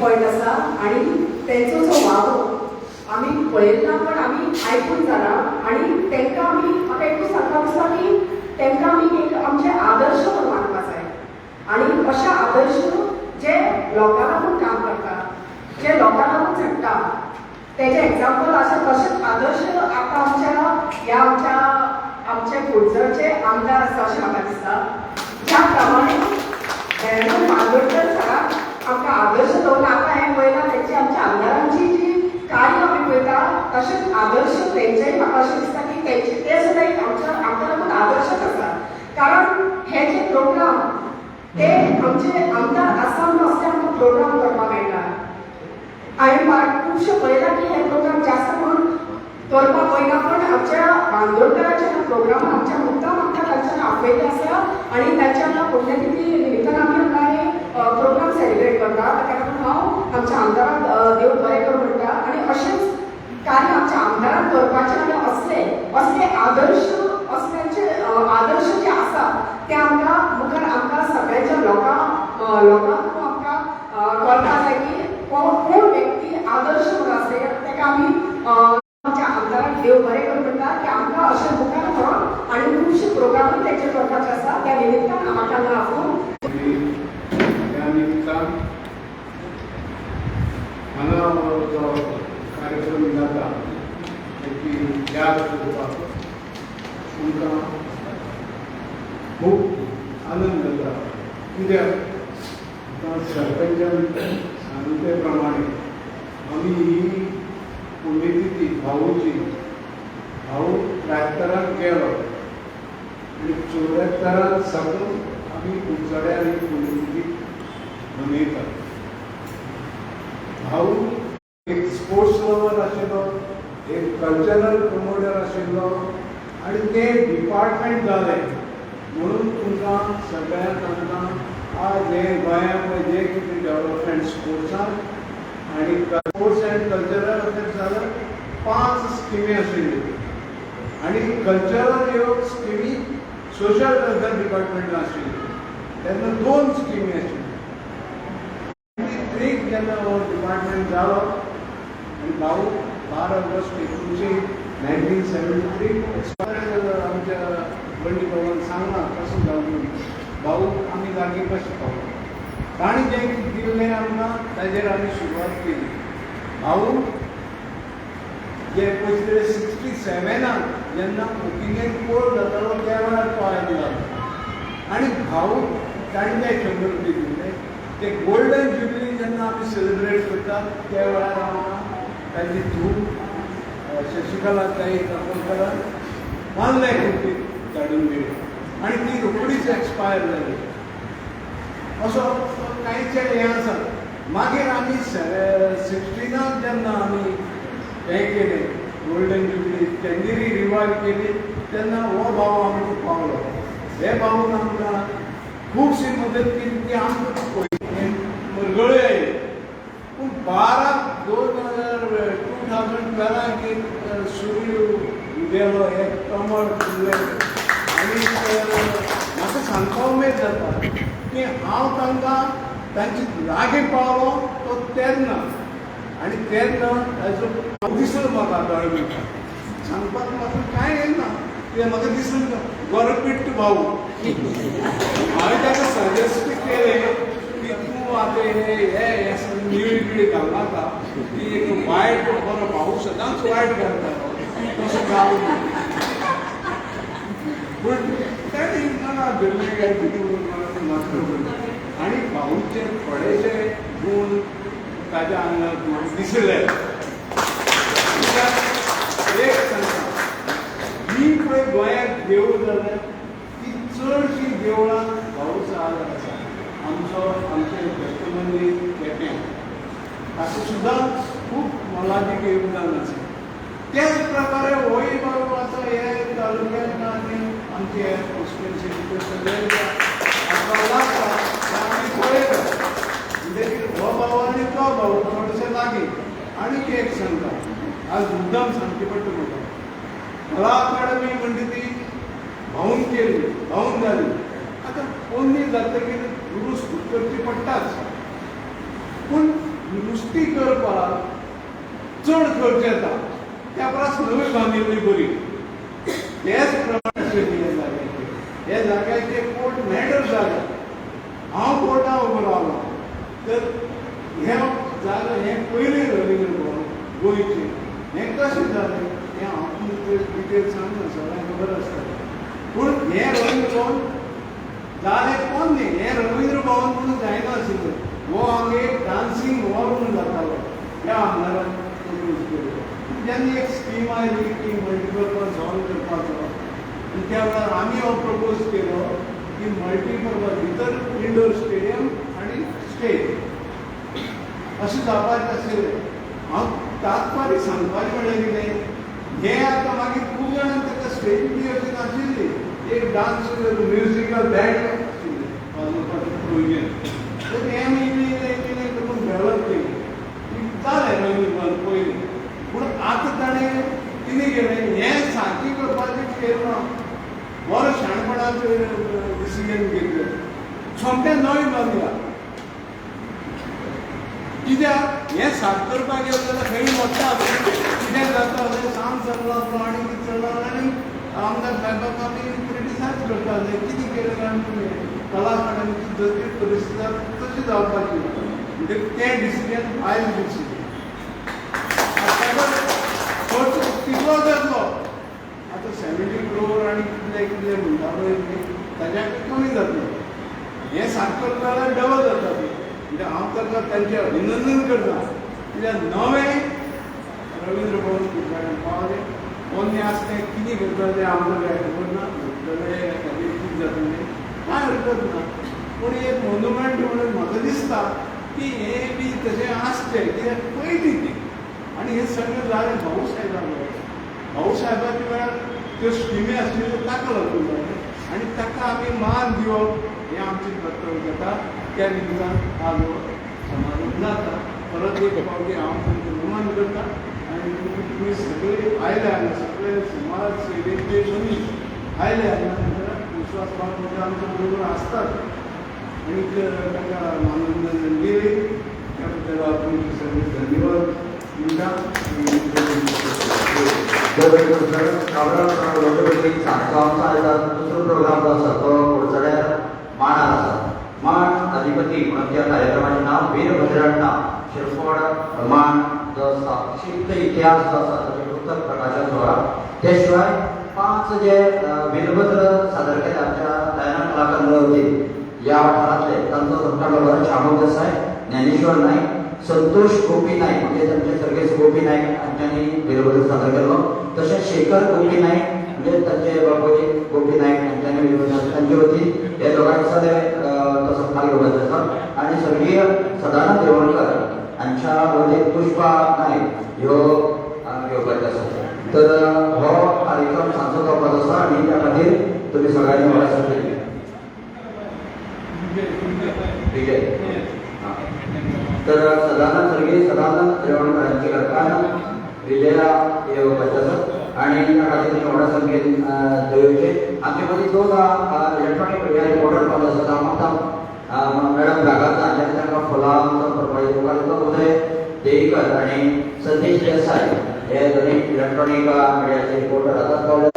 Point आसा आणि तेंचो जो वावो आमी पळयला पण आमी आयकून जाला आणि तांकां आमी म्हाका एकूच सांगपाक दिसता की तांकां आमी एक आमचे आदर्श म्हणून मानपाक जाय आणि अशे आदर्श जे लोकां लागून काम करता जे लोकां लागून झडटा तेजे एक्झाम्पल अशें तशेंच आदर्श आतां ह्या आमच्या कुडचडचे आमदार आसा अशें म्हाका दिसता ज्या प्रमाणे बांदोडकर सराक आमकां आदर्श दवरला आतां हें पळयलां तेंची आमच्या आमदारांची जी कार्य आमी पळयता तशेंच आदर्श तेंचेय म्हाका अशें दिसता की ते सुद्दां एक आमच्या लागून आदर्शच आसा कारण हे जे प्रोग्राम ते आमचे आमदार आसा म्हणून असले आमकां प्रोग्राम करपाक मेळटा हांवें खुबशे पळयलां की हे प्रोग्राम जास्त करून करपाक पळयना पण आमच्या बांदोडकराच्या प्रोग्रामान आमच्या मुद्दाम आमच्या कल्चर आपयल्लें आसा आनी ताच्या पुण्यतिथी निमित्तान आमी हांगा हे प्रोग्राम सेलिब्रेट करता ताका लागून हांव आमच्या आमदाराक देव बरें कर म्हणटा आनी अशेंच कार्य आमच्या आमदाराक करपाचें आनी असले आदर्श असल्याचे आदर्श जे आसा ते आमकां मुखार आमकां सगळ्यांच्या लोकांक आमकां कळपाक जाय की कोण व्यक्ती आदर्श म्हणून आसले ताका आमी आमच्या आमदाराक देव बरें कर म्हणटा की आमकां अशें मुखार व्हरून आनी खुबशे प्रोग्रामूय तेंचे करपाचे आसा त्या निमित्तान म्हाका हांगा आसून त्या निमित्तान हांगा जो कार्यक्रम जाता त्याची याद करपाक तुमकां खूब आनंद जाता कित्याक सरपंचान सांगले प्रमाणे आमी ही पुण्यतिथी भाऊची भाऊ 73 गेलो आनी 74 साकून आमी कुडचड्यार ही पुण्यतिथी मनयतात. भाऊ एक स्पोर्ट्स लवर आशिल्लो एक कल्चरल प्रमोटर आशिल्लो आनी ते डिपार्टमेंट जाले म्हणून तुमकां सगळ्यांक आमकां आज हे गोंयांत जे कितें डेव्हलपमेंट स्पोर्ट्सान आनी स्पोर्ट्स एंड कल्चरल अफेर्स जाल्यार 5 स्किमी आशिल्ल्यो आनी कल्चरल ह्यो स्किमी सोशल वेलफेअर डिपार्टमेंटान आशिल्ल्यो तेन्ना 2 स्किमी आशिल्ल्यो. जेन्ना हो डिपार्टमेंट जालो आनी भाऊ 12 ऑगस्ट 1973 आमच्या बंडी भावान सांगला कसो जावन भाऊ आमी जागी कशें पावलो ताणी जें दिल्लें आमकां ताजेर आमी सुरवात केली. भाऊ जे पयले 67 जेन्ना ओपिनियन पोल जातालो त्या वेळार तो आयिल्लो आनी भाऊ ताणी ते 100 रुपया दिल्ले. ते गोल्डन जुबली जेन्ना आमी सेलिब्रेट करतात त्या वेळार आमकां ताची धूव शशिकला ताई काकोडकरान 1 लाख रुपया धाडून दिली आनी ती रोखडीच एक्सपायर जाली. असो कांयचे हें आसा. मागीर आमी 16 जेन्ना आमी हें केलें गोल्डन जुबली तेंगेरी रिवायव केली तेन्ना हो भाव आमकां पावलो. हे भाऊन आमकां खुबशी मदत केली ती आमकां मरगळ्यो आयली पूण 2012 एक सूर्य उदेलो एक कमळ फुल्लें आनी म्हाका सांगपा उमेद जाता की हांव तांकां तांचे लागीं पावलो तो तेन्ना आनी तेन्ना ताजो दिसलो म्हाका दोळे म्हणटा सांगपाक म्हाका कांय येना कित्याक म्हाका दिसलो बरो पिट्ट भाऊ. हांवें ताका सजेस्ट केलें की तूं आतां हे निळी बिळी घालनाका ती एक वायट बरो भाऊ सदांच वायट घालतालो तसो घालूं पूण ताणें नाका धरलें काय आनी भाऊचे थोडेशे गूण ताज्या आंगाक म्हाका दिसले. एक सांगता ही पळय गोंयांत देवूळ जाल्यार ती चडशीं देवळां भाऊचो आदार आसा. आमचें दत्त मंदीर केप्यां ताका सुद्दां खूब मोलादीक योगदान आसा. त्याच प्रकारे होय बाबा आतां हे तालुक्यांत आनी आमचे कॉन्स्टिट्युएन्सी सगळे लागता आमी पळयता म्हणटकीर हो भाव आनी तो भाव थोडेशे लागीं. आनीक एक सांगता आज मुद्दाम सांगचे पडटा म्हाका कला अकादमी म्हणटा ती भाऊन केली भाऊन जाली. आतां पोरणी जातकीर दुरुस्त करची पडटाच पूण नुस्ती करपाक चड खर्च येता त्या परस नवी बांदिल्ली बरी. तेच प्रमाणे हे जाग्याचे हे जाग्याचे कोर्ट मॅटर जागा. हांव कोर्टां उबो रावलो तर हे जागा हे पयलीं रवींद्र भवन गोंयचें हें कशें जालें तें हांव तुमकां डिटेल सांगना, सगळ्यांक खबर आसता. पूण हें रवींद्र भवन जालें कोण न्ही, हें रवींद्र भवन म्हणून जायनाशिल्लें. हो हांगा एक डान्सिंग हॉल म्हणून जातालो त्या आमदारान प्रोड्यूस केलो. जेन्ना एक स्कीम आयली की मल्टीपर्पज हॉल करपाचो आनी त्या वेळार आमी हो प्रपोज केलो की मल्टीपर्पज भितर इंडोर स्टेडियम आनी स्टेज अशें जावपाचें आशिल्लें. हांव तात्पर्य सांगपाचें म्हणल्यार कितें, हें आतां मागीर खूब जाणां ताका स्टेज बी अशी नाशिल्ली, एक डान्स म्युजिकल बँड आशिल्लें वाजोवपाचें प्रोविजन. तर हें इल्लें करून डेवलप केलें जालें रवींद्र भवन पयलीं. पूण आतां ताणें कितें केलें, हें सारकें करपाचें केलें ना, बरो शाणपणाचें डिसिजन घेतलें, सोमतें नवी बांदल्या. कित्याक हें सारकें करपाक गेलें जाल्यार खंय वता कितें जाता सांग चल्लो आनी कितें चल्लो आनी आमदार साहेबाक आमी क्रिटिसायज करता कितें केलें काय तुवें कलाकारांची जशी परिस्थिती आसा तशी जावपाची. म्हणजे तें डिसिजन आयज डिसिजन खर्च कितलो जातलो आतां 70 crore आनी कितले कितें म्हणटा पळय ताच्या कमी जातलो. हें सारकें करता जाल्यार डबल जाता तें. म्हणजे हांव ताका तांचें अभिनंदन करता कित्याक नवें रवींद्र भवन कुडचड्यार पावलें. कोण आसलें कितें करता तें आमकां कांय खबर ना, जाल्यार कितें जातलें कांय हरकत ना. पूण एक मोन्युमेंट म्हणून म्हाका दिसता की हें बी तशें आसचें कित्याक पयलीं तें आनी हें सगळें जालें भाऊ साहेबा साहेबाच्या वेळार त्यो स्किमी आशिल्ल्यो ताका लागून जालें आनी ताका आमी मान दिवप हें आमचें कर्तव्य जाता. त्या निमतान आज हो समारोप जाता. परत एक फावटी हांव तुमचें नमन करता आनी तुमी सगळे आयले हांगा, सगळे समाज सेवेचे मनीस आयले हांगा विश्वास बाळगून आमच्या बरोबर आसतात आनी ताका मानवंदन दिली त्या बद्दल आपण सगळे धन्यवाद दिता. दुसरो प्रोग्राम जो आसा तो कुडचड्यार मांडार आसा. मांड अधिपती म्हणून त्या कार्यक्रमाचें नांव वीरभद्राण्णा शिरफोड मांड जो आसा शिक्त इतिहास जो आसा ताचें पुस्तक प्रकाशन सोहळा. ते शिवाय 5 जे वीरभद्र सादर केले आमच्या गायना कलाकार वतीन या वाठारांतले तांचो तुमच्या बरोबर शामू देसाय, ज्ञानेश्वर नायक, संतोष गोपी नायक म्हणजे तांचे सर्गेस गोपी नायक हांच्यांनी वीरभद्र सादर केलो. तशेंच शेखर गोपी नायक म्हणजे तांचे बापूजी गोपी नायक हांच्यांनी वीरभद्र तांचे वतीन हे दोगांय दिसांनी तो सत्कार घेवपाचो आसा. आनी स्वर्गीय सदानंद रेवणकर हांच्या वतीन पुष्पा नायक ह्यो घेवपाच्यो आसा. तर हो कार्यक्रम सांजचो जावपाचो आसा आनी त्या खातीर तुमी सगळ्यांनी म्हाका सांगलें तर स्वर्गीय सदानंद रेवणकर हांचे घरकान्न विजया येवपाचें आसा आनी त्या खातीर तुमी व्हडा संख्येन थंय आमचे मदीं 2 इलेक्ट्रॉनीक मिडिया रिपोर्टर पावले आसात. मॅडम रागात हांचे तांकां फुलांचो करपाचो मुखार उदय देईकर आनी सतीश देसाय हे दोनी इलेक्ट्रॉनीक मिडियाचे रिपोर्टर आतां पावले.